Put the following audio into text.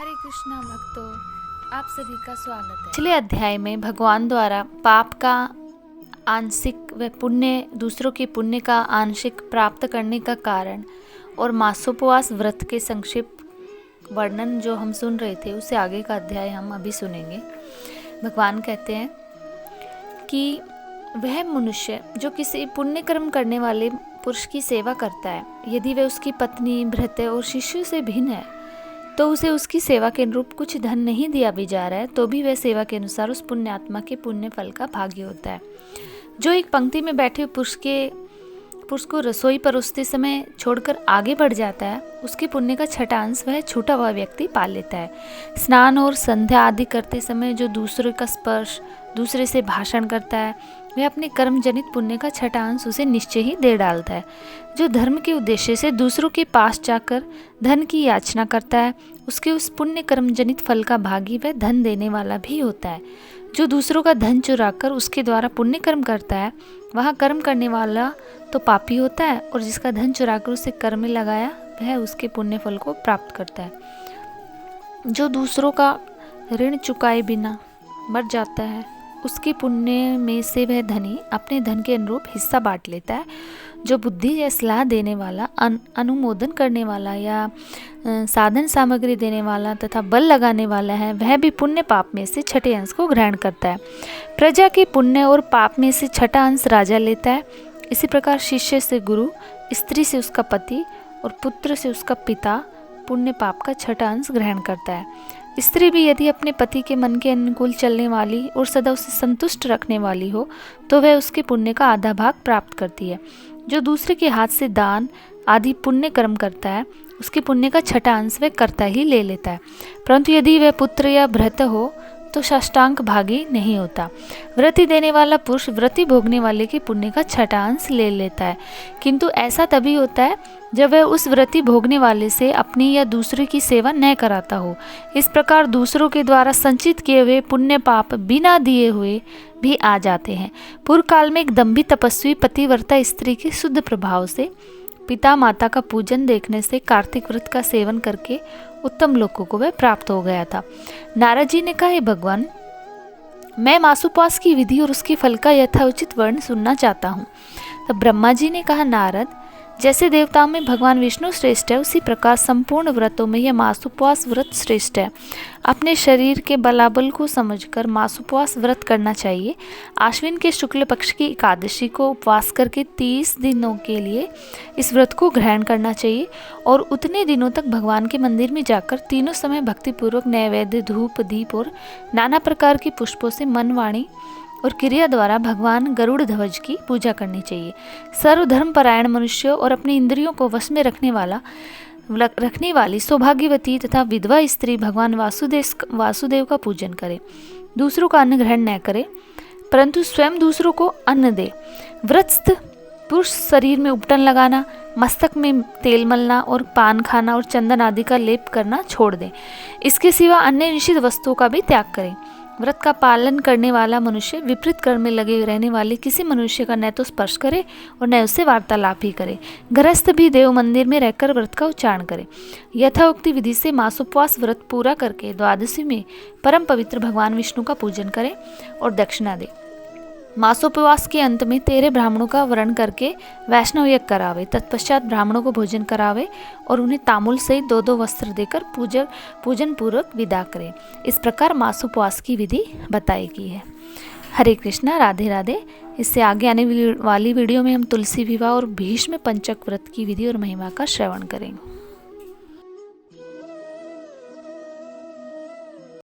हरे कृष्णा भक्तों, आप सभी का स्वागत है। पिछले अध्याय में भगवान द्वारा पाप का आंशिक व पुण्य, दूसरों के पुण्य का आंशिक प्राप्त करने का कारण और मासोपवास व्रत के संक्षिप्त वर्णन जो हम सुन रहे थे, उससे आगे का अध्याय हम अभी सुनेंगे। भगवान कहते हैं कि वह मनुष्य जो किसी पुण्य कर्म करने वाले पुरुष की सेवा करता है, यदि वह उसकी पत्नी, भृत्य और शिष्यों से भिन्न है, तो उसे उसकी सेवा के अनुरूप कुछ धन नहीं दिया भी जा रहा है, तो भी वह सेवा के अनुसार उस पुण्यात्मा के पुण्य फल का भागी होता है। जो एक पंक्ति में बैठे पुरुष को रसोई परोसते समय छोड़कर आगे बढ़ जाता है, उसके पुण्य का छठा अंश वह छूटा हुआ व्यक्ति पा लेता है। स्नान और संध्या आदि करते समय जो दूसरे का स्पर्श, दूसरे से भाषण करता है, वह अपने कर्म जनित पुण्य का छठा अंश उसे निश्चय ही दे डालता है। जो धर्म के उद्देश्य से दूसरों के पास जाकर धन की याचना करता है, उसके उस पुण्य कर्म जनित फल का भागी वह धन देने वाला भी होता है। जो दूसरों का धन चुराकर उसके द्वारा पुण्य कर्म करता है, वह कर्म करने वाला तो पापी होता है, और जिसका धन चुराकर उसे कर्म में लगाया, वह उसके पुण्य फल को प्राप्त करता है। जो दूसरों का ऋण चुकाए बिना मर जाता है, उसके पुण्य में से वह धनी अपने धन के अनुरूप हिस्सा बांट लेता है। जो बुद्धि या सलाह देने वाला, अनुमोदन करने वाला या साधन सामग्री देने वाला तथा बल लगाने वाला है, वह भी पुण्य पाप में से छठे अंश को ग्रहण करता है। प्रजा के पुण्य और पाप में से छठा अंश राजा लेता है। इसी प्रकार शिष्य से गुरु, स्त्री से उसका पति और पुत्र से उसका पिता पुण्य पाप का छठा अंश ग्रहण करता है। स्त्री भी यदि अपने पति के मन के अनुकूल चलने वाली और सदा उसे संतुष्ट रखने वाली हो, तो वह उसके पुण्य का आधा भाग प्राप्त करती है। जो दूसरे के हाथ से दान आदि पुण्य कर्म करता है, उसके पुण्य का छठा अंश वह कर्ता ही ले लेता है। परंतु यदि वह पुत्र या भ्राता हो, तो साष्टांग भागी नहीं होता। व्रति देने वाला पुरुष व्रति भोगने वाले के पुण्य का छठा अंश ले लेता है, किंतु ऐसा तभी होता है जब वह उस व्रति भोगने वाले से अपनी या दूसरे की सेवा न कराता हो। इस प्रकार दूसरों के द्वारा संचित किए हुए पुण्य पाप बिना दिए हुए भी आ जाते हैं। पूर्व काल में एक दम्भी तपस्वी पतिव्रता स्त्री के शुद्ध प्रभाव से, पिता माता का पूजन देखने से, कार्तिक व्रत का सेवन करके उत्तम लोकों को वह प्राप्त हो गया था। नारद जी ने कहा, हे भगवान, मैं मासोपवास की विधि और उसके फल का यथोचित वर्ण सुनना चाहता हूँ। तब ब्रह्मा जी ने कहा, नारद, जैसे देवताओं में भगवान विष्णु श्रेष्ठ है, उसी प्रकार संपूर्ण व्रतों में यह मासोपवास व्रत श्रेष्ठ है। अपने शरीर के बलाबल को समझकर मासोपवास व्रत करना चाहिए। आश्विन के शुक्ल पक्ष की एकादशी को उपवास करके 30 दिनों के लिए इस व्रत को ग्रहण करना चाहिए, और उतने दिनों तक भगवान के मंदिर में जाकर तीनों समय भक्तिपूर्वक नैवेद्य, धूप, दीप और नाना प्रकार के पुष्पों से मन, वाणी और क्रिया द्वारा भगवान गरुड़ ध्वज की पूजा करनी चाहिए। सर्वधर्म परायण मनुष्य और अपने इंद्रियों को वश में रखने वाली सौभाग्यवती तथा विधवा स्त्री भगवान वासुदेव का पूजन करे। दूसरों का अन्न ग्रहण न करे, परंतु स्वयं दूसरों को अन्न दे। व्रतस्थ पुरुष शरीर में उपटन लगाना, मस्तक में तेल मलना और पान खाना और चंदन आदि का लेप करना छोड़ दे। इसके सिवा अन्य निषिद्ध वस्तुओं का भी त्याग करें। व्रत का पालन करने वाला मनुष्य विपरीत कर्म में लगे रहने वाले किसी मनुष्य का न तो स्पर्श करे और न उससे वार्तालाप ही करे। गृहस्थ भी देव मंदिर में रहकर व्रत का उच्चारण करे। यथाउक्ति विधि से मासोपवास व्रत पूरा करके द्वादशी में परम पवित्र भगवान विष्णु का पूजन करे और दक्षिणा दे। मासोपवास के अंत में 13 ब्राह्मणों का वर्ण करके वैष्णव यज्ञ करावे। तत्पश्चात ब्राह्मणों को भोजन करावे और उन्हें तांबूल सहित 2-2 वस्त्र देकर पूजन पूर्वक विदा करे। इस प्रकार मासोपवास की विधि बताई गई है। हरे कृष्णा, राधे राधे। इससे आगे आने वाली वीडियो में हम तुलसी विवाह और भीष्म पंचक व्रत की विधि और महिमा का श्रवण करेंगे।